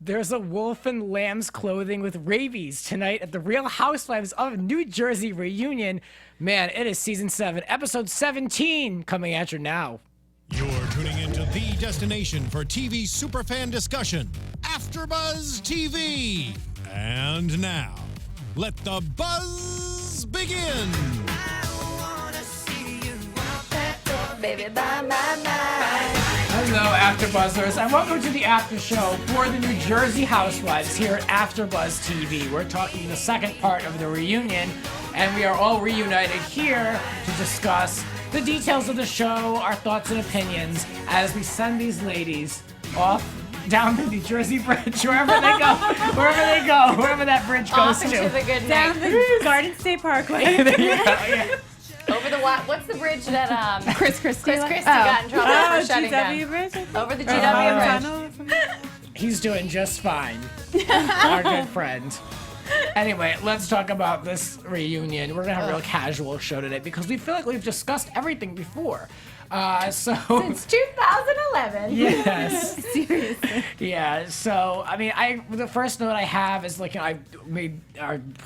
There's a wolf in lamb's clothing with rabies tonight at the Real Housewives of New Jersey reunion. Man, it is season 7, episode 17, coming at you now. You're tuning into the destination for TV superfan discussion, AFTERBUZZ TV. And now, let the buzz begin. Baby, bye, bye, bye. Hello, AfterBuzzers, and welcome to the after show for the New Jersey Housewives here at AfterBuzz TV. We're talking the second part of the reunion, and we are all reunited here to discuss the details of the show, our thoughts and opinions, as we send these ladies off down the New Jersey Bridge, wherever they go, wherever that bridge goes Off to. into the good Down night. the Garden State Parkway. There you go, yeah. Over the what's the bridge that Chris Christie got in trouble for shutting GW down? Bridge? Over the Or GW Bridge. He's doing just fine. Our good friend. Anyway, let's talk about this reunion. We're gonna have a real casual show today because we feel like we've discussed everything before. Since 2011. Yes. Seriously. Yeah. So I mean, the first note I have is like, I made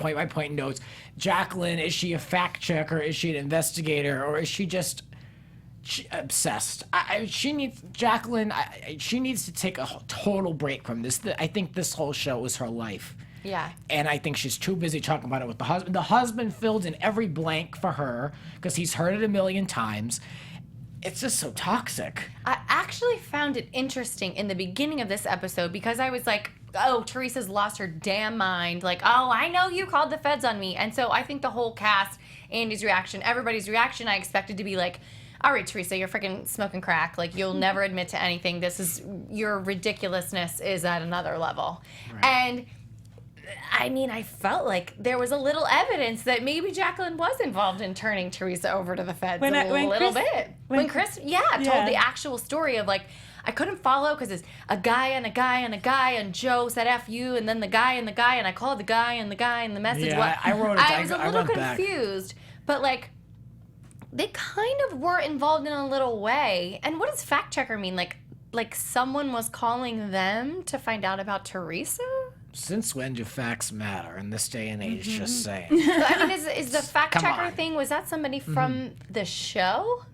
my point notes. Jacqueline, is she a fact checker? Is she an investigator, or is she just obsessed? She needs to take a total break from this. I think this whole show is her life. Yeah. And I think she's too busy talking about it with the husband. The husband filled in every blank for her because he's heard it a million times. It's just so toxic. I actually found it interesting in the beginning of this episode because I was like, oh, Teresa's lost her damn mind. Like, oh, I know you called the feds on me. And so I think the whole cast, Andy's reaction, everybody's reaction, I expected to be like, all right, Teresa, you're freaking smoking crack. Like, you'll never admit to anything. Your ridiculousness is at another level. Right. And I mean, I felt like there was a little evidence that maybe Jacqueline was involved in turning Teresa over to the feds a little bit. When Chris told the actual story of like, I couldn't follow because it's a guy and a guy and a guy, and Joe said F you, and then the guy and the guy, and I called the guy and the guy, and the message Yeah, I wrote it. I was a little confused, but like, they kind of were involved in a little way. And what does fact checker mean? Like someone was calling them to find out about Teresa? Since when do facts matter in this day and age? Just saying. I mean, is the fact checker thing, was that somebody from the show?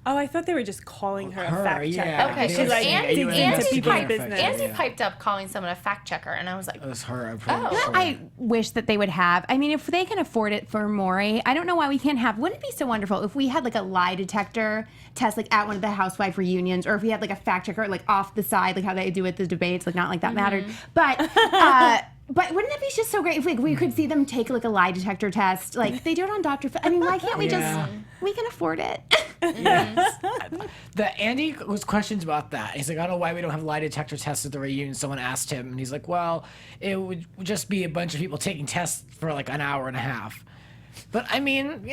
Oh, I thought they were just calling her a fact checker. Yeah. Okay, They because were saying, "Are you an investigator?" Andy piped up calling someone a fact checker, and I was like, It was her. I'm Oh. pretty sure. I wish that they would have. I mean, if they can afford it for Maury, I don't know why we can't have. Wouldn't it be so wonderful if we had like a lie detector test, like at one of the housewife reunions, or if we had like a fact checker, like off the side, like how they do at the debates, like not like that mattered. But wouldn't it be just so great if we could see them take like a lie detector test, like they do it on Dr. Phil? I mean, why can't we just? We can afford it. The Andy was questions about that. He's like, I don't know why we don't have lie detector tests at the reunion. Someone asked him, and he's like, well, it would just be a bunch of people taking tests for like an hour and a half. But I mean,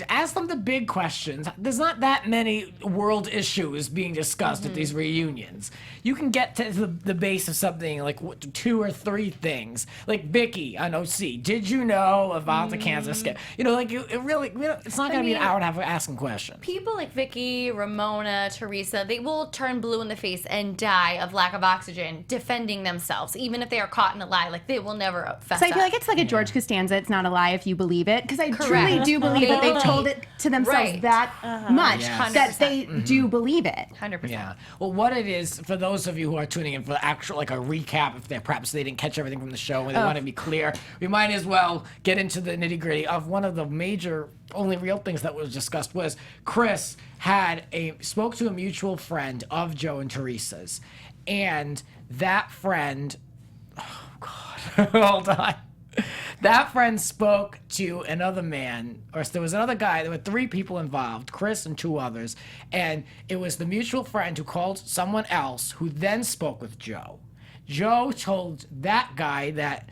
ask them the big questions. There's not that many world issues being discussed at these reunions. You can get to the base of something like 2 or 3 things. Like Vicky on OC. Did you know about the Kansas scam? It's not going to be an hour and a half of asking questions. people like Vicky, Ramona, Teresa, they will turn blue in the face and die of lack of oxygen defending themselves, even if they are caught in a lie. Like, they will never fess So I feel up. like it's like a George Costanza. It's not a lie if you believe it, because I Correct. truly do believe that they told it to themselves Right. that much Yes. that they do believe it. 100%. Yeah. Well, what it is, for those of you who are tuning in for the actual, like a recap, if perhaps they didn't catch everything from the show and they want to be clear, we might as well get into the nitty gritty of one of the major, only real things that was discussed was Chris spoke to a mutual friend of Joe and Teresa's, and that friend, oh God, hold on. That friend spoke to another man, or there was another guy. There were 3 people involved, Chris and 2 others, and it was the mutual friend who called someone else who then spoke with Joe. Joe told that guy that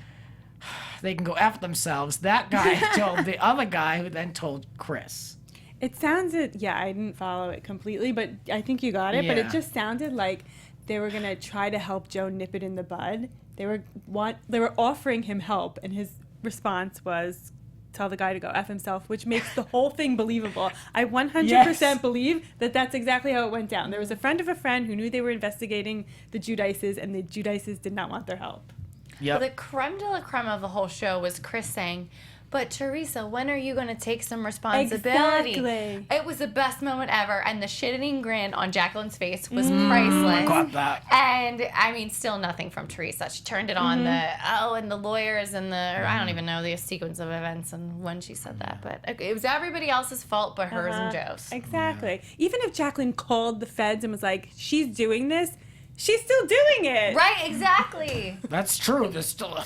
they can go F themselves. That guy told the other guy, who then told Chris. It sounded, I didn't follow it completely, but I think you got it. But Yeah. it just sounded like they were going to try to help Joe nip it in the bud. They were offering him help, and his response was, tell the guy to go F himself, which makes the whole thing believable. I 100% believe that that's exactly how it went down. There was a friend of a friend who knew they were investigating the Giudices, and the Giudices did not want their help. Yep. Well, the creme de la creme of the whole show was Chris saying, but Teresa, when are you going to take some responsibility? Exactly. It was the best moment ever, and the shit-eating grin on Jacqueline's face was priceless. Got that. And, I mean, still nothing from Teresa. She turned it on and the lawyers and I don't even know the sequence of events and when she said that, but it was everybody else's fault but hers and Joe's. Exactly. Even if Jacqueline called the feds and was like, she's doing this, she's still doing it. Right, exactly. That's true. There's still...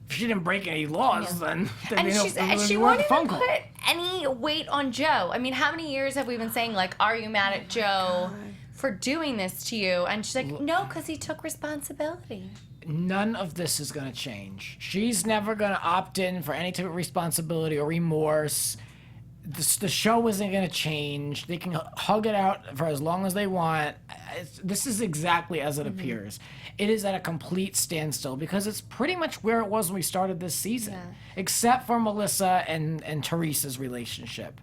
If she didn't break any laws, then And she won't even put any weight on Joe. I mean, how many years have we been saying, like, are you mad at Joe for doing this to you? And she's like, no, because he took responsibility. None of this is going to change. She's never going to opt in for any type of responsibility or remorse. The show isn't going to change. They can hug it out for as long as they want. This is exactly as it appears. It is at a complete standstill because it's pretty much where it was when we started this season, except for Melissa and Teresa's relationship.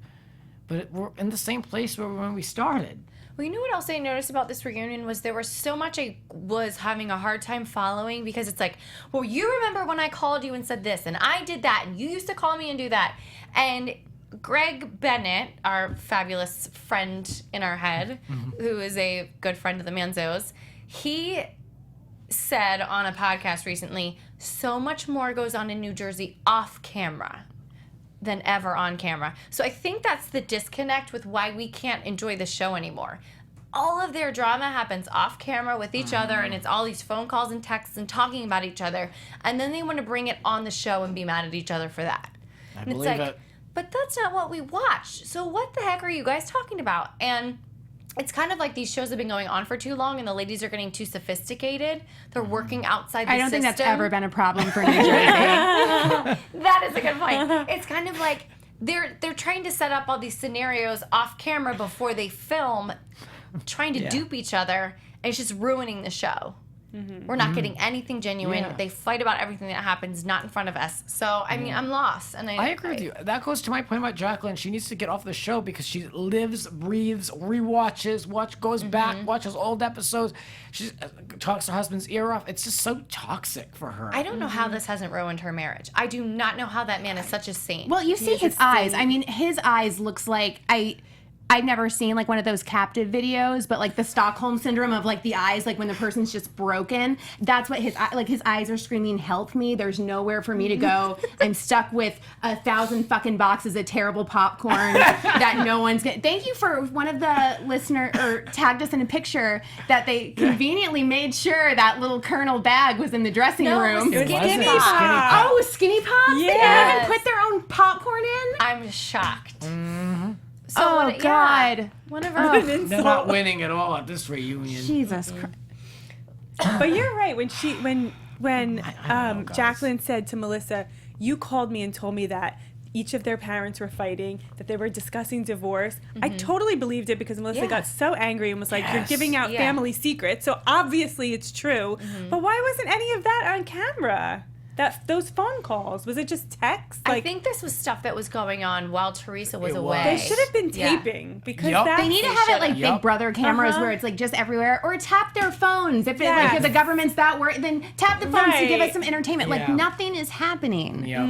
But we're in the same place where when we started. Well, you know what else I noticed about this reunion was there was so much I was having a hard time following because it's like, well, you remember when I called you and said this, and I did that, and you used to call me and do that. And Greg Bennett, our fabulous friend in our head, who is a good friend of the Manzos, he said on a podcast recently, so much more goes on in New Jersey off camera than ever on camera. So I think that's the disconnect with why we can't enjoy the show anymore. All of their drama happens off camera with each other, and it's all these phone calls and texts and talking about each other, and then they want to bring it on the show and be mad at each other for that. I And believe it's like, it. but that's not what we watched. So what the heck are you guys talking about? And it's kind of like these shows have been going on for too long and the ladies are getting too sophisticated. They're working outside the I don't system. think that's ever been a problem for New Jersey. That is a good point. It's kind of like they're trying to set up all these scenarios off camera before they film, trying to dupe each other, and it's just ruining the show. We're not getting anything genuine. Yeah. They fight about everything that happens not in front of us. So, I mean, I'm lost. And I agree with you. That goes to my point about Jacqueline. She needs to get off the show because she lives, breathes, rewatches, goes back, watches old episodes. She talks her husband's ear off. It's just so toxic for her. I don't know how this hasn't ruined her marriage. I do not know how that man is such a saint. Well, you see his eyes. I mean, his eyes looks like I've never seen like one of those captive videos, but like the Stockholm syndrome of like the eyes, like when the person's just broken. That's what his eyes are screaming, "Help me! There's nowhere for me to go. I'm stuck with 1,000 fucking boxes of terrible popcorn that no one's getting." Thank you for one of the listener or tagged us in a picture that they conveniently made sure that little Colonel bag was in the dressing room. It was Skinny Skinny Pop. Pop. Oh, Skinny Pops? They didn't Yes. even put their own popcorn in? I'm shocked. So Oh, what, God. Yeah, one of our They're not winning at all at this reunion. Jesus Christ. But you're right. When know, guys. Jacqueline said to Melissa, "You called me and told me that each of their parents were fighting, that they were discussing divorce," I totally believed it because Melissa Yeah. got so angry and was like, "You're Yes. giving out Yeah. family secrets, so obviously it's true." But why wasn't any of that on camera? Those phone calls, was it just text? I think this was stuff that was going on while Teresa was It away. they was. should have been Yeah. taping because Yep. that's They need to have it like Yep. Big Brother cameras Uh-huh. where it's like just everywhere, or tap their phones. If, Yes. if the government's that worried, then tap the phones to give us Right. some entertainment. Like Yeah. nothing is happening. Yeah.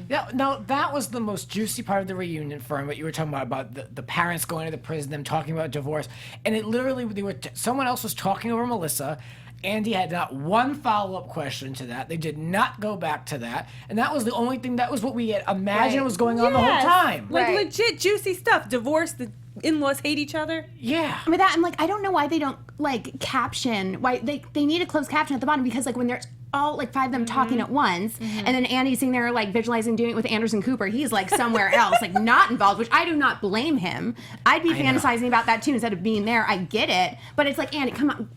Yeah. No, that was the most juicy part of the reunion, Fern. What you were talking about the parents going to the prison, them talking about divorce, and it literally someone else was talking over Melissa. Andy had not one follow-up question to that. They did not go back to that, and that was the only thing. That was what we had imagined Right. was going on the whole Yes. time. like Right. legit juicy stuff. Divorce, the in-laws hate each other. Yeah. With that, I'm like, I don't know why they don't like caption. Why they need a closed caption at the bottom, because like when there's all like 5 of them talking at once, and then Andy's sitting there like visualizing doing it with Anderson Cooper. He's like somewhere else, like not involved, which I do not blame him. I'd be fantasizing about that too instead of being there. I get it, but it's like, Andy, come on,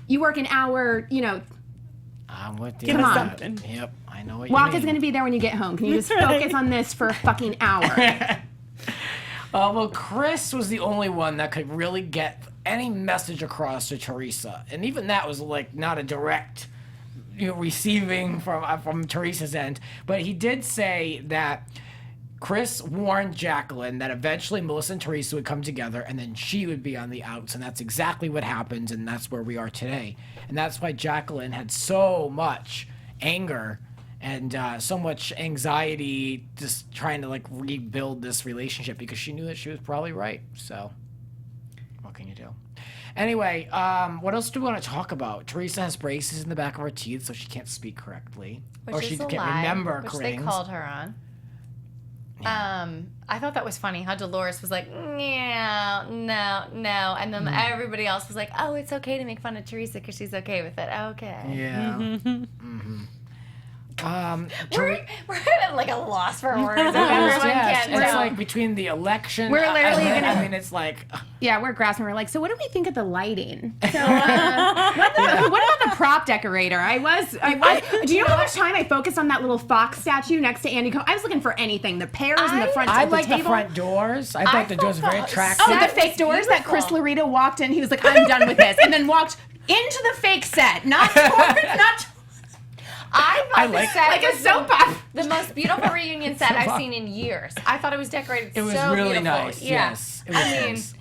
you work an hour, I'm with you. Give on us that. something. Yep. I know what you Walk mean. is going to be there when you get home. Can you just That's right. focus on this for a fucking hour? Well, Chris was the only one that could really get any message across to Teresa, and even that was like not a direct, receiving from Teresa's end. But he did say that Chris warned Jacqueline that eventually Melissa and Teresa would come together and then she would be on the outs. And that's exactly what happened. And that's where we are today. And that's why Jacqueline had so much anger and so much anxiety just trying to like rebuild this relationship because she knew that she was probably right. So what can you do? Anyway, what else do we want to talk about? Teresa has braces in the back of her teeth, so she can't speak correctly. Which or is she a can't lie, remember which things. they called her on. I thought that was funny how Dolores was like, no, and then everybody else was like, oh, it's okay to make fun of Teresa because she's okay with it. Okay. Yeah. We're at like a loss for words. Everyone can't It's tell. like between the election. We're literally gonna- I mean, it's like. Yeah, we're grasping. We're like, so what do we think of the lighting? So, what about the prop decorator? I was. Do you know how much time I focused on that little fox statue next to Andy? I was looking for anything. The pears in the front. I of like the the table. front doors. I thought the doors were very thought- attractive. Oh, the That fake was doors that Chris beautiful. Laredo walked in. He was like, I'm done with this, and then walked into the fake set, not towards, not. I thought the set like a was soap opera. the most beautiful reunion set I've seen in years. I thought it was decorated It was so really beautiful. nice. Yeah. Yes, it was I mean, nice.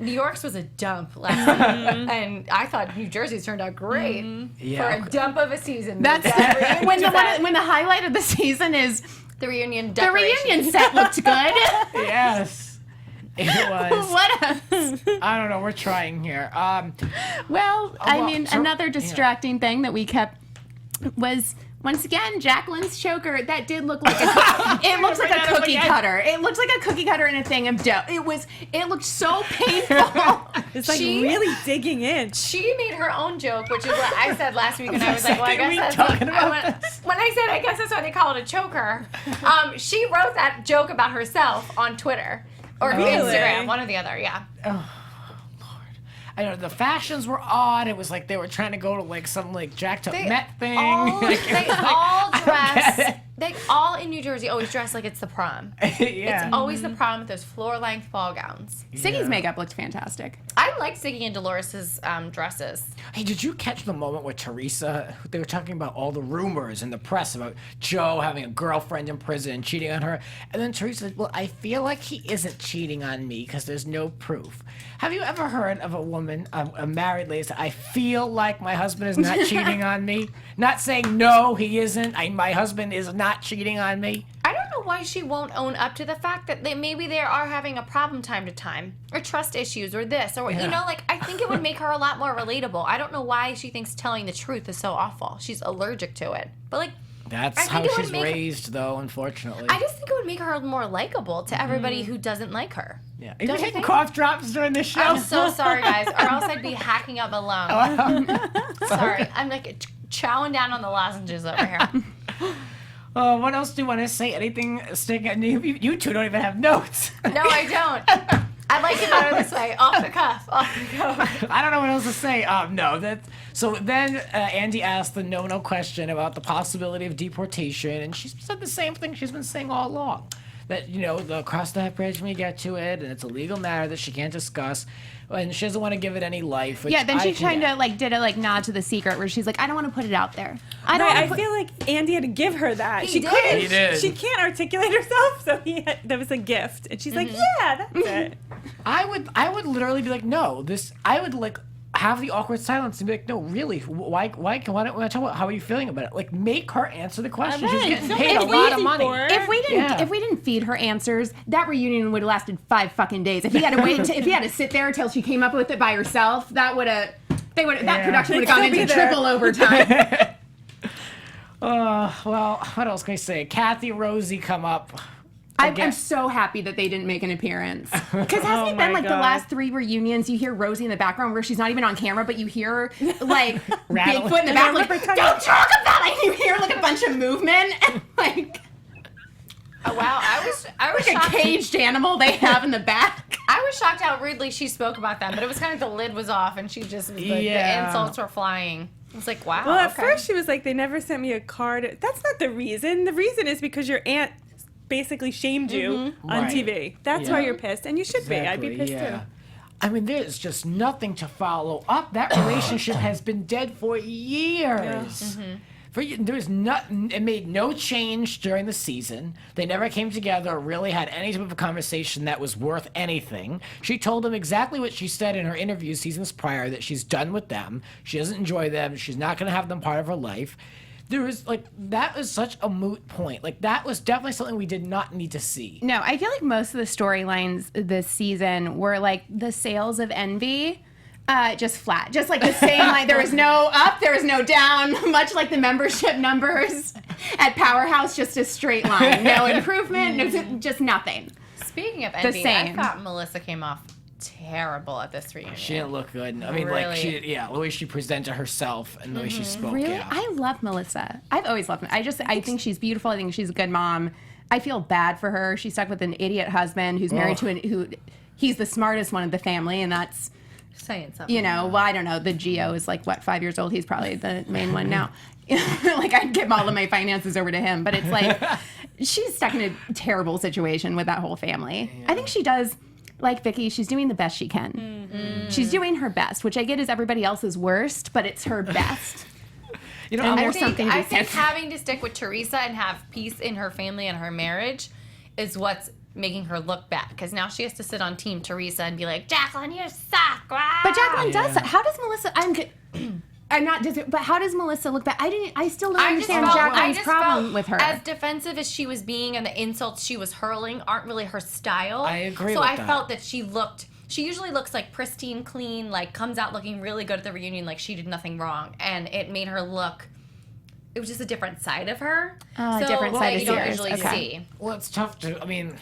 New York's was a dump last season, and I thought New Jersey's turned out great Yeah. for a dump of a season. That's That reunion when the set- when the highlight of the season is the reunion the decoration. reunion set looked good. Yes. It was. What else? I don't know. We're trying here. Well, I well, mean, so- another distracting thing that we kept was once again Jacqueline's choker. That did look like it looks like a cookie cutter. It looks like a cookie cutter in a thing of dough. It looked so painful. It's like She- really digging in. She made her own joke, which is what I said last week, and I was like, "Well, I Second week guess talking that's about this. when I said I guess that's why they call it a choker." She wrote that joke about herself on Twitter or Instagram, one or the other. Yeah. I don't know. The fashions were odd. It was like they were trying to go to like some like jacked up They Met thing. all, Like, it they was like, all I don't get dress. They all in New Jersey always dress like it's the prom. it. Yeah. It's always the prom with those floor-length ball gowns. Siggy's makeup looked fantastic. I like Siggy and Dolores's dresses. Hey, did you catch the moment where Teresa, they were talking about all the rumors in the press about Joe having a girlfriend in prison and cheating on her? And then Teresa said, well, I feel like he isn't cheating on me because there's no proof. Have you ever heard of a woman, a married lady, say, I feel like my husband is not cheating on me? Not saying, no, he isn't. My husband is not cheating on me. I don't know why she won't own up to the fact that maybe they are having a problem time to time, or trust issues, or this, or you know, like I think it would make her a lot more relatable. I don't know why she thinks telling the truth is so awful. She's allergic to it, but like That's I think how it would she's make- raised, though, unfortunately. I just think it would make her more likable to everybody who doesn't like her. Yeah. Are Don't you you taking think? cough drops during this show? I'm so sorry, guys, or else I'd be hacking up a lung. Sorry, I'm like chowing down on the lozenges over here. What else do you want to say? Anything sticking? You two don't even have notes. No, I don't. I like it better this way, off the cuff, off the cuff. I don't know what else to say. No, so then Andy asked the no question about the possibility of deportation, and she said the same thing she's been saying all along. That, they'll cross that bridge when we get to it, and it's a legal matter that she can't discuss, and she doesn't want to give it any life. Which Yeah, then she I can kind of did a nod to the secret where she's like, I don't want to put it out there. I don't. Right, wanna I put- feel like Andy had to give her that. He She did. couldn't. He did. She can't articulate herself, so that was a gift, and she's like, "Yeah, that's it." I would literally be like, no, I would like have the awkward silence and be like, no, really, why don't we talk about how are you feeling about it? Like, make her answer the question. She's Right. getting Don't paid make a it lot of easy money. for her. If we didn't feed her answers, that reunion would have lasted 5 fucking days. If he had to wait, if he had to sit there until she came up with it by herself, that production would have gone They'd still into be there. triple overtime. Well, what else can I say? Kathy, Rosie come up. I'm so happy that they didn't make an appearance. Because hasn't it been my like the God. last 3 reunions? You hear Rosie in the background where she's not even on camera, but you hear like Rattling. Bigfoot in the back, like, her don't tongue. talk about it. And you hear like a bunch of movement, and like Oh, wow, I was a shocked. caged animal they have in the back. I was shocked how rudely she spoke about them, but it was kind of the lid was off and she just was like, Yeah. the insults were flying. I was like, wow. Well, at okay. first she was like, "They never sent me a card." That's not the reason. The reason is because your aunt basically shamed you on Right. TV. That's Yeah. why you're pissed, and you should be. I'd be Exactly, pissed yeah. too. I mean, there's just nothing to follow up. That relationship has been dead for years. There was it made no change during the season. They never came together or really had any type of a conversation that was worth anything. She told them exactly what she said in her interviews seasons prior, that she's done with them. She doesn't enjoy them. She's not going to have them part of her life. That was such a moot point. Like, that was definitely something we did not need to see. No, I feel like most of the storylines this season were like the sales of envy. Just flat, just like the same. Like there was no up, there was no down. Much like the membership numbers at Powerhouse, just a straight line. No improvement, just nothing. Speaking of envy, same. I thought Melissa came off terrible at this reunion. She didn't look good. I mean, Really? the way she presented herself and the way she spoke. Really, Yeah. I love Melissa. I've always loved her. I think she's beautiful. I think she's a good mom. I feel bad for her. She's stuck with an idiot husband who's married to he's the smartest one of the family, and that's. Saying something. Well, I don't know. The Geo is like, 5 years old? He's probably the main one now. Like, I'd give all of my finances over to him. But it's like, she's stuck in a terrible situation with that whole family. Yeah. I think she does, like Vicky, she's doing the best she can. Mm-hmm. She's doing her best, which I get is everybody else's worst, but it's her best. And I think having to stick with Teresa and have peace in her family and her marriage is what's making her look bad, because now she has to sit on Team Teresa and be like, Jacqueline, you suck. But Jacqueline does. How does Melissa? I'm not. But how does Melissa look bad? I still don't understand Jacqueline's problem with her. As defensive as she was being, and the insults she was hurling aren't really her style. I agree. So with I that. felt that she usually looks like pristine, clean, like comes out looking really good at the reunion, like she did nothing wrong, and it made her look. It was just a different side of her. Different side of you don't yours. usually see. Well, it's tough to. I mean,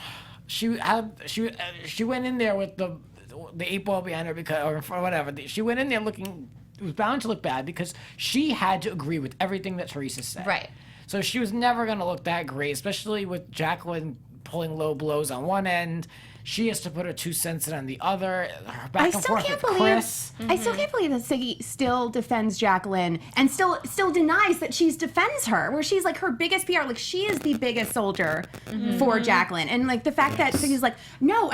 she went in there with the 8-ball behind her or whatever. She went in there looking. It was bound to look bad because she had to agree with everything that Teresa said. Right. So she was never going to look that great, especially with Jacqueline pulling low blows on one end. She has to put her 2 cents in on the other. Her back and forth with Chris. I still can't believe that Siggy still defends Jacqueline and still denies that she defends her, where she's like her biggest PR. Like, she is the biggest soldier for Jacqueline. And like the fact that Siggy's like, no,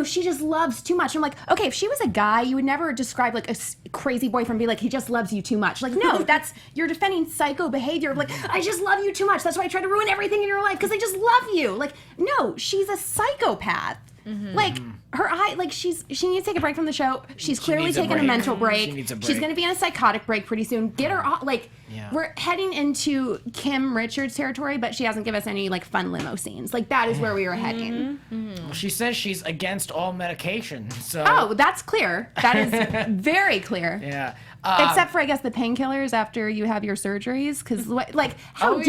she just loves too much. I'm like, okay, if she was a guy, you would never describe like a crazy boyfriend, be like, he just loves you too much. Like, no, you're defending psycho behavior of like, I just love you too much. That's why I try to ruin everything in your life because I just love you. Like, no, she's a psychopath. Mm-hmm. Like, her eye, like, she needs to take a break from the show. She's clearly taking a mental break. She needs a break. She's going to be in a psychotic break pretty soon. Get her off. Like, we're heading into Kim Richards territory, but she hasn't given us any, like, fun limo scenes. Like, that is where we were heading. Well, she says she's against all medication. So. Oh, that's clear. That is very clear. Yeah. Except for, I guess, the painkillers after you have your surgeries. Because, like, how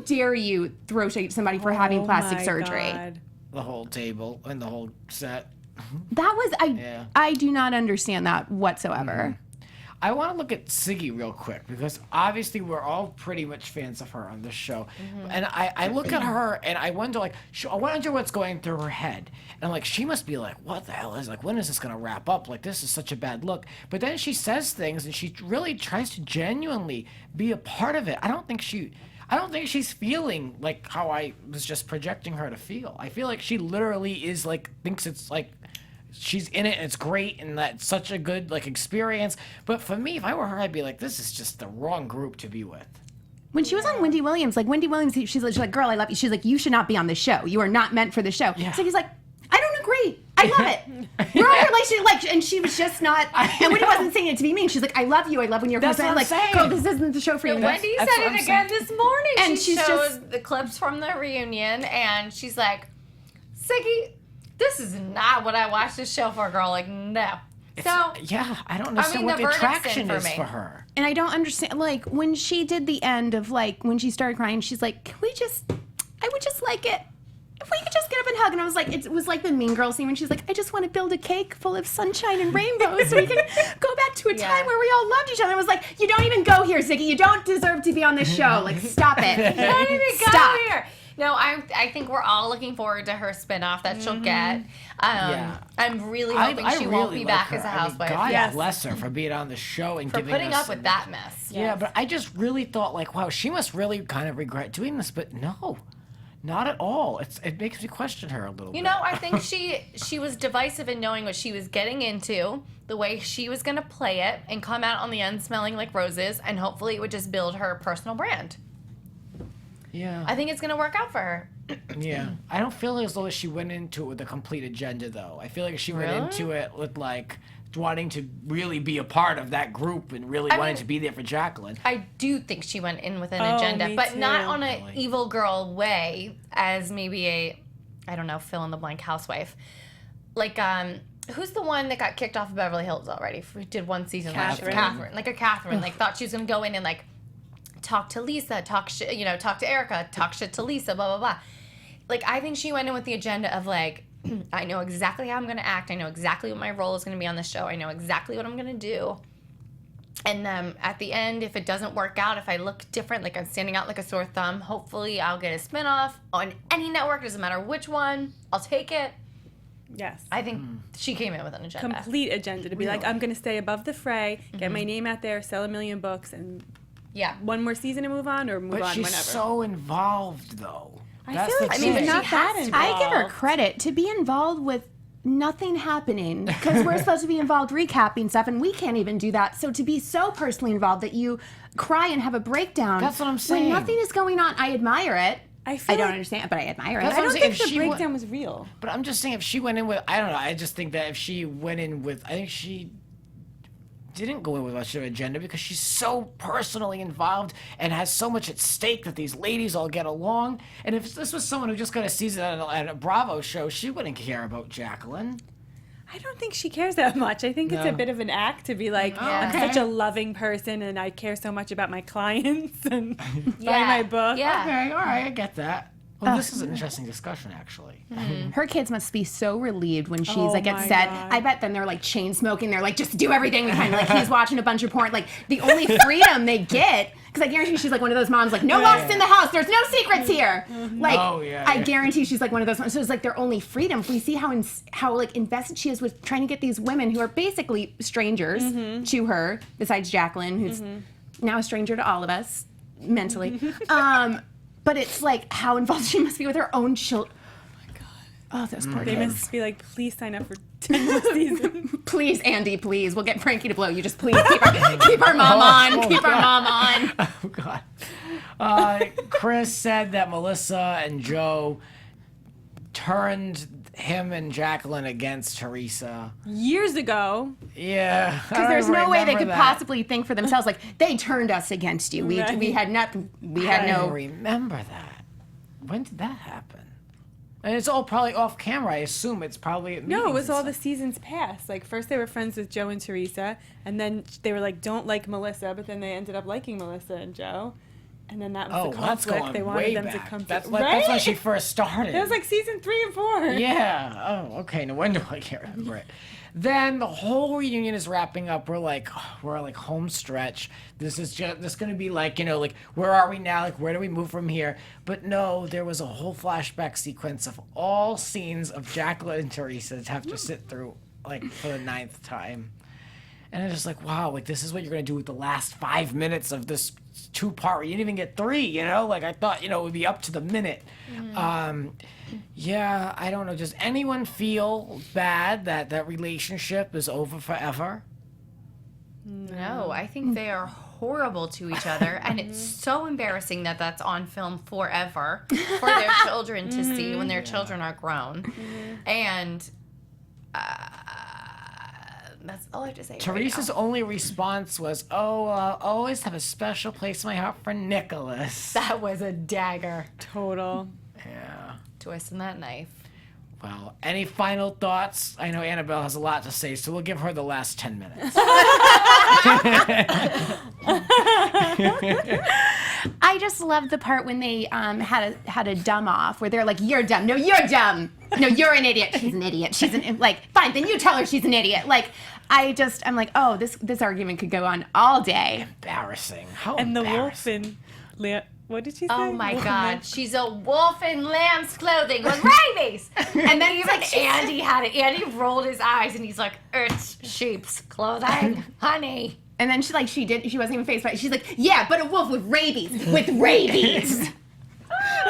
dare you throw shade at somebody for having plastic surgery? God. The whole table and the whole set. That was, I do not understand that whatsoever. I want to look at Siggy real quick because obviously we're all pretty much fans of her on this show. And I look at her and I wonder, like, I wonder what's going through her head. And I'm like, she must be like, what the hell is, like, when is this going to wrap up? Like, this is such a bad look. But then she says things and she really tries to genuinely be a part of it. I don't think she's feeling like how I was just projecting her to feel. I feel like she literally is like, thinks it's like, she's in it and it's great and that's such a good like experience. But for me, if I were her, I'd be like, this is just the wrong group to be with. When she was on Wendy Williams, she's like, girl, I love you. She's like, you should not be on this show. You are not meant for the show. Yeah. So he's like, I don't agree. I love it. We're all relationship, like, and she was just not. And Wendy wasn't saying it to be mean. She's like, I love you. I love when you're That's husband. what I'm Like, saying. girl, this isn't the show for you. Wendy That's said what it I'm again saying. this morning. And she she's showed just- the clips from the reunion, and she's like, Siggy, this is not what I watched this show for, girl. Like, no. So, Yeah, I don't understand what the the verdict's attraction in for is me. for her. And I don't understand, like, when she did the end of, like, when she started crying, she's like, I would just like it if we could just get up and hug. And I was like, it was like the Mean Girl scene when she's like, I just want to build a cake full of sunshine and rainbows so we can go back to a time where we all loved each other. I was like, you don't even go here, Siggy. You don't deserve to be on this show. Like, stop it. you don't even go Stop. here. No, I think we're all looking forward to her spinoff that she'll get. I'm really hoping she won't be like back her. as a I mean, housewife. God Yes. bless her for being on the show and for giving putting us up with that mess. Yeah, but I just really thought like, wow, she must really kind of regret doing this, but no. Not at all. It makes me question her a little bit. You know, I think she was divisive in knowing what she was getting into, the way she was going to play it, and come out on the end smelling like roses, and hopefully it would just build her personal brand. Yeah. I think it's going to work out for her. Yeah. I don't feel as though she went into it with a complete agenda, though. I feel like she went into it with, like, wanting to really be a part of that group and really wanting to be there for Jacqueline. I do think she went in with an agenda, but not on an evil girl way, as maybe a, I don't know, fill in the blank housewife. Like, who's the one that got kicked off of Beverly Hills already? We did one season last year. Catherine. Like a Catherine. Like, thought she was going to go in and, like, talk to Lisa, talk to Erica, talk shit to Lisa, blah, blah, blah. Like, I think she went in with the agenda of, like, I know exactly how I'm going to act. I know exactly what my role is going to be on the show. I know exactly what I'm going to do. And at the end, if it doesn't work out, if I look different, like I'm standing out like a sore thumb, hopefully I'll get a spinoff on any network. Doesn't matter which one. I'll take it. Yes. I think she came in with an agenda. Complete agenda to be like, I'm going to stay above the fray, get my name out there, sell 1 million books, and one more season and move on, or move on whenever. But she's so involved, though. I feel like she's not that involved. I give her credit to be involved with nothing happening, because we're supposed to be involved recapping stuff, and we can't even do that. So to be so personally involved that you cry and have a breakdown. That's what I'm saying. When nothing is going on, I admire it. I don't understand, but I admire it. I don't think the breakdown was real. But I'm just saying, if she went in with, I don't know, I just think that if she went in with, I think she didn't go in with much of an agenda because she's so personally involved and has so much at stake that these ladies all get along. And if this was someone who just got a season at a Bravo show, she wouldn't care about Jacqueline. I don't think she cares that much. I think it's a bit of an act to be like, I'm such a loving person and I care so much about my clients and buy my book. Yeah. Okay, all right, I get that. Well, this is an interesting discussion, actually. Her kids must be so relieved when she's like at set. I bet then they're like chain smoking. They're like, just do everything. Kind of like he's watching a bunch of porn. Like the only freedom they get, because I guarantee she's like one of those moms like, no locks in the house. There's no secrets here. Like I guarantee she's like one of those moms. So it's like their only freedom. We see how like invested she is with trying to get these women who are basically strangers to her, besides Jacqueline, who's now a stranger to all of us mentally. But it's like how involved she must be with her own children. Oh my God. Oh, those poor kids. They must be like, please sign up for 10 more seasons. Please, Andy, please. We'll get Frankie to blow you. Just please keep our mom on. Keep our mom on. Oh, God. Chris said that Melissa and Joe turned him and Jacqueline against Teresa. Years ago. Yeah. Because there's no way they could possibly think for themselves, like, they turned us against you. We had nothing. I don't remember that. When did that happen? And it's all probably off camera. I assume it's probably at No, it was all the seasons past. Like, first they were friends with Joe and Teresa, and then they were like, don't like Melissa, but then they ended up liking Melissa and Joe. And then that was the conflict. They wanted them to come that's to... That's when she first started. It was like season 3 and 4. Yeah. Oh, okay. No wonder I can't remember it. Then the whole reunion is wrapping up. We're like home stretch. This is going to be like, like, where are we now? Like, where do we move from here? But no, there was a whole flashback sequence of all scenes of Jacqueline and Teresa to have to sit through, like, for the 9th time. And it's just like, wow, like, this is what you're going to do with the last 5 minutes of this 2-part. You didn't even get 3, Like, I thought, it would be up to the minute. Yeah, I don't know. Does anyone feel bad that that relationship is over forever? No, I think they are horrible to each other. And it's so embarrassing that that's on film forever for their children to see when their children are grown. And... that's all I have to say. Teresa's only response was, I'll always have a special place in my heart for Nicholas. That was a dagger. Total. Yeah. Twisting that knife. Well, any final thoughts? I know Anabelle has a lot to say, so we'll give her the last 10 minutes. I just loved the part when they had a dumb off where they're like, you're dumb. No, you're dumb. No, you're an idiot. She's an idiot. She's like, fine, then you tell her she's an idiot. Like, I'm like, oh, this argument could go on all day. Embarrassing. How and embarrassing. the wolf in... What did she say? Oh my Wolf God, she's a wolf in lamb's clothing with rabies. And then even Andy had it. Andy rolled his eyes and he's like, it's sheep's clothing, honey. And then she wasn't even phased by it. She's like, yeah, but a wolf with rabies. With rabies.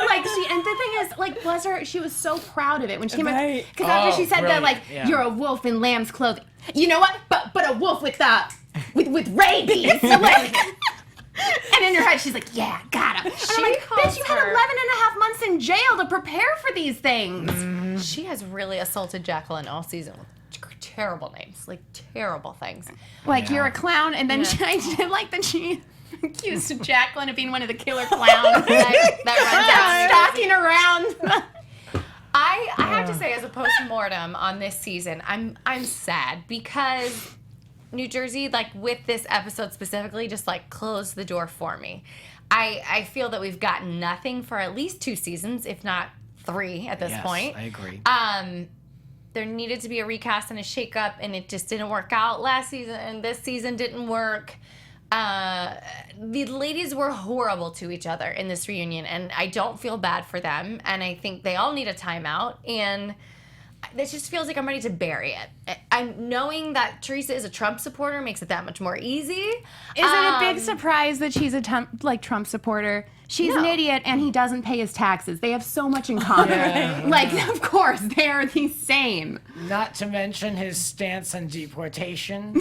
Like and the thing is, like, bless her, she was so proud of it when she came out. Right. Because after she said that, brilliant, like, yeah. you're a wolf in lamb's clothing. You know what? But a wolf with rabies. So, like, and in her head, she's like, yeah, got him. And I'm like, bitch, you had 11 and a half months in jail to prepare for these things. She has really assaulted Jacqueline all season with terrible names, like terrible things. Like, you're a clown, and then I did like that she accused Jacqueline of being one of the killer clowns that runs out stalking around. I have to say, as a post-mortem on this season, I'm sad because New Jersey, like with this episode specifically, just like closed the door for me. I feel that we've gotten nothing for at least 2 seasons, if not 3 at this point. I agree. There needed to be a recast and a shakeup, and it just didn't work out last season, and this season didn't work. The ladies were horrible to each other in this reunion, and I don't feel bad for them, and I think they all need a timeout, and it just feels like I'm ready to bury it. I'm knowing that Teresa is a Trump supporter makes it that much more easy. Is it a big surprise that she's a Trump supporter? She's an idiot, and he doesn't pay his taxes. They have so much in common. Yeah. Like, of course, they are the same. Not to mention his stance on deportation.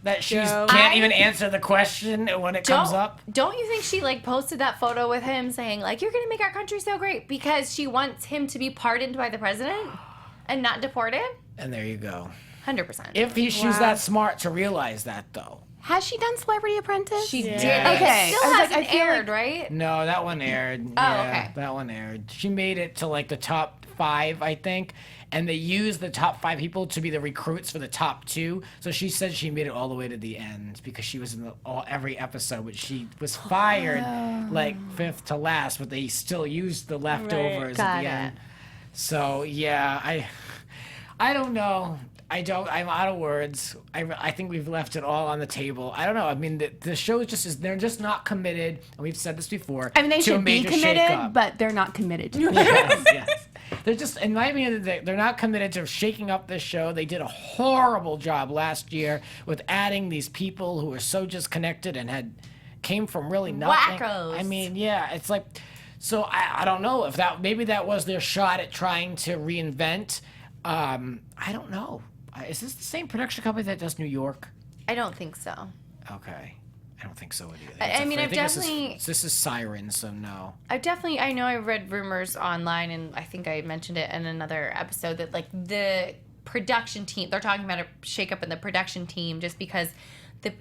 That she Joe. can't even answer the question when it comes up. Don't you think she like posted that photo with him saying like, you're gonna make our country so great because she wants him to be pardoned by the president and not deported? And there you go. 100%. If she's that smart to realize that, though. Has she done Celebrity Apprentice? She did. Okay. It still I was like, hasn't I feel aired, right? No, that one aired. okay. That one aired. She made it to like the top 5, I think, and they used the top 5 people to be the recruits for the top 2. So she said she made it all the way to the end because she was in every episode, but she was fired like 5th to last, but they still used the leftovers at Got the it. end. So yeah, I don't know. I'm out of words. I think we've left it all on the table. I don't know. I mean, the show they're just not committed. And we've said this before. I mean, they to a should be major committed, shakeup. but they're not committed to it. Yes. They're just, in my opinion, they're not committed to shaking up this show. They did a horrible job last year with adding these people who were so disconnected and came from really nothing. Wackos. I mean, yeah, it's like, so I don't know if maybe that was their shot at trying to reinvent. I don't know. Is this the same production company that does New York? I don't think so. Okay. I don't think so either. I mean, I've think definitely... This is Siren, so no. I know I read rumors online, and I think I mentioned it in another episode, that like the production team, they're talking about a shakeup in the production team just because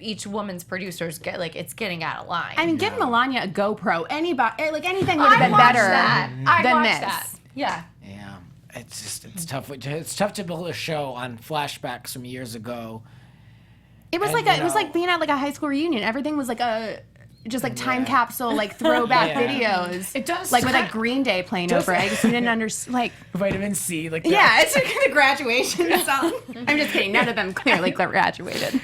each woman's producers it's getting out of line. I mean, give Melania a GoPro. Anybody, like anything would have been better I than watched this. that. Yeah. Yeah. It's tough. It's tough to build a show on flashbacks from years ago. It was And, it was like being at like a high school reunion. Everything was like just like time capsule, like throwback videos. It does like with kind- like Green Day playing over it. I guess you didn't understand. Like, Vitamin C, like that. yeah, it's like the graduation song. I'm just kidding. None of them clearly graduated.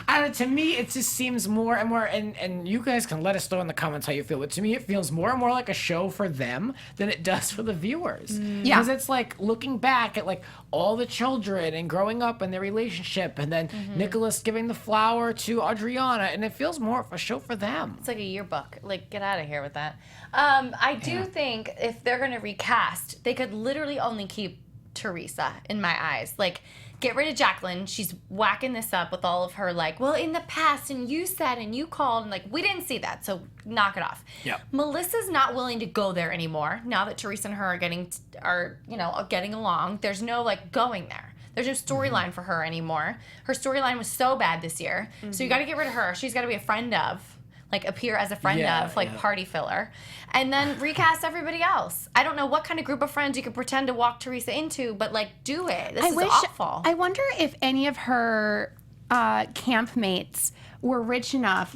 I don't know, to me, it just seems more and more, and you guys can let us know in the comments how you feel, but to me, it feels more and more like a show for them than it does for the viewers. Yeah. Because it's like looking back at like all the children and growing up and their relationship, and then Nicholas giving the flower to Adriana, and it feels more of a show for them. It's like a yearbook. Like, get out of here with that. I do think if they're going to recast, they could literally only keep Teresa, in my eyes. Like, get rid of Jacqueline. She's whacking this up with all of her, like, well, in the past, and you said, and you called, and, like, we didn't see that, so knock it off. Yep. Melissa's not willing to go there anymore. Now that Teresa and her are getting along, there's no, like, going there. There's no storyline for her anymore. Her storyline was so bad this year, so you got to get rid of her. She's got to be a friend of. Like, appear as a friend of, like, party filler. And then recast everybody else. I don't know what kind of group of friends you could pretend to walk Teresa into, but, like, do it. This is awful. I wonder if any of her campmates were rich enough,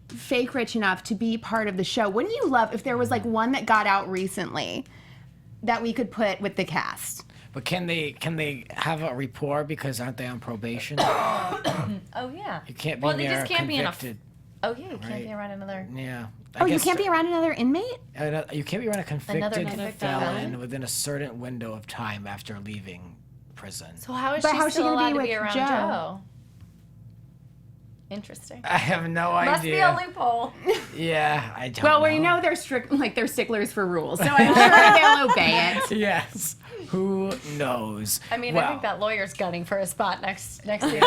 fake rich enough to be part of the show. Wouldn't you love if there was, like, one that got out recently that we could put with the cast? But can they have a rapport because aren't they on probation? Oh, yeah. You can't be Well, they near just can't be enough. convicted. Oh, yeah, you can't Right. be around another. Yeah. Oh, you can't be around another inmate? You can't be around a convicted convicted felon felon? within a certain window of time after leaving prison. So how is But she how's she still gonna be allowed to be with around Joe? Joe? Interesting. I have no Must be idea. a loophole. Yeah, I don't Well, know. we know they're strict, like they're sticklers for rules, so I'm sure they'll obey it. Yes. Who knows? I mean, Well, I think that lawyer's gunning for a spot next year.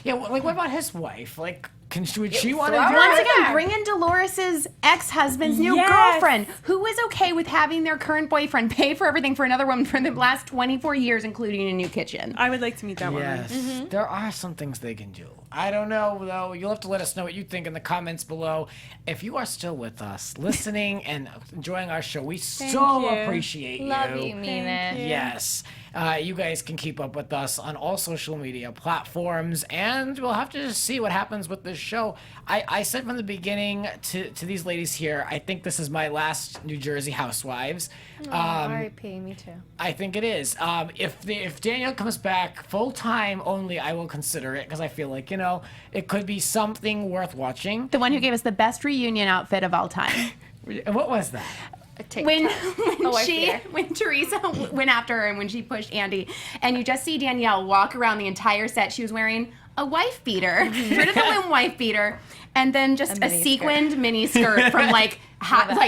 Yeah, like what about his wife? Like, would she want to throw do her Once it? again, bring in Dolores's ex-husband's new Yes. girlfriend, who was okay with having their current boyfriend pay for everything for another woman for the last 24 years, including a new kitchen. I would like to meet that woman. Yes, there are some things they can do. I don't know, though. You'll have to let us know what you think in the comments below. If you are still with us, listening and enjoying our show, we so you. appreciate Love you, mean Thank it. you. Yes. You guys can keep up with us on all social media platforms, and we'll have to just see what happens with this show. I said from the beginning to these ladies here, I think this is my last New Jersey Housewives. R.I.P. Me too. I think it is. If Danielle comes back full time only, I will consider it because I feel like it could be something worth watching. The one who gave us the best reunion outfit of all time. What was that? When I see her. when Teresa went after her and when she pushed Andy, and you just see Danielle walk around the entire set, she was wearing a wife beater, Fruit of the Loom wife beater, and then just a mini sequined mini skirt from like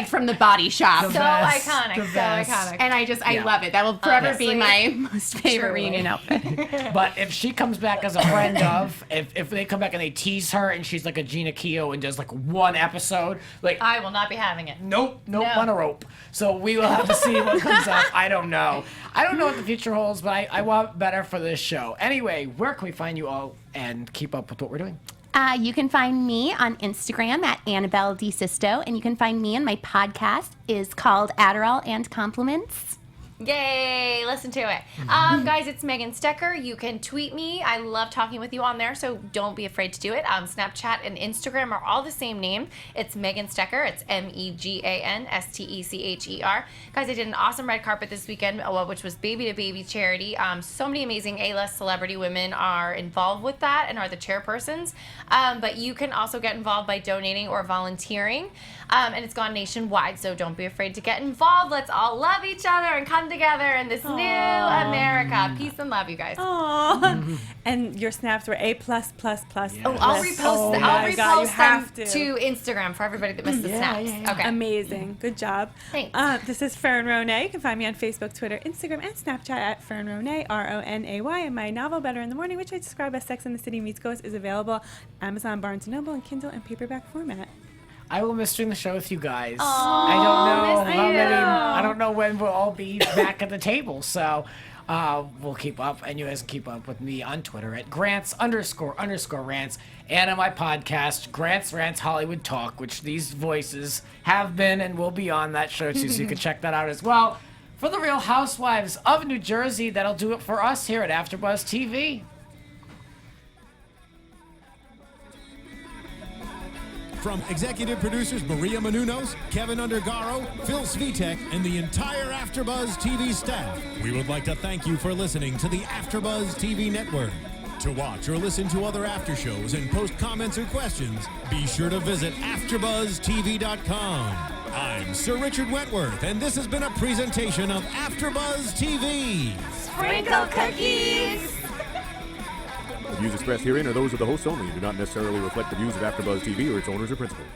from the Body Shop. So best, iconic. the So best. iconic. And I Yeah. love it. That will forever be Honestly, my most favorite truly. reunion outfit. But if she comes back as a friend of, if they come back and they tease her and she's like a Gina Keogh and does like one episode, like I will not be having it. nope, No. on a rope. So we will have to see what comes up. I don't know. I don't know what the future holds, but I want better for this show. Anyway, where can we find you all and keep up with what we're doing? You can find me on Instagram at Anabelle DeSisto, and you can find me and my podcast is called Adderall and Compliments. Yay! Listen to it. Guys, it's Megan Stecher. You can tweet me. I love talking with you on there, so don't be afraid to do it. Snapchat and Instagram are all the same name. It's Megan Stecher. It's MEGANSTECHER. Guys, I did an awesome red carpet this weekend, which was Baby to Baby charity. So many amazing A-list celebrity women are involved with that and are the chairpersons. But you can also get involved by donating or volunteering. And it's gone nationwide, so don't be afraid to get involved. Let's all love each other and come together in this new America. Peace and love, you guys. Aww. And your snaps were A++++. Oh, I'll Yes. repost, Oh I'll my repost God, you them have to Instagram for everybody that missed the snaps. yeah. Okay. Amazing. Good job. Thanks. This is Fern Ronay. You can find me on Facebook, Twitter, Instagram, and Snapchat at Fern Ronay, RONAY. And my novel, Better in the Morning, which I describe as Sex and the City Meets Ghost, is available Amazon, Barnes & Noble, and Kindle and paperback format. I will miss doing the show with you guys. I don't know how many. I don't know when we'll all be back at the table. So we'll keep up, and you guys can keep up with me on Twitter at Grants__rants, and on my podcast, Grants Rants Hollywood Talk, which these voices have been and will be on that show too. So you can check that out as well. For the Real Housewives of New Jersey, that'll do it for us here at AfterBuzz TV. From executive producers Maria Menounos, Kevin Undergaro, Phil Svitek, and the entire AfterBuzz TV staff, we would like to thank you for listening to the AfterBuzz TV network. To watch or listen to other after shows and post comments or questions, be sure to visit AfterBuzzTV.com. I'm Sir Richard Wentworth, and this has been a presentation of AfterBuzz TV. Sprinkle cookies! The views expressed herein are those of the hosts only and do not necessarily reflect the views of AfterBuzz TV or its owners or principals.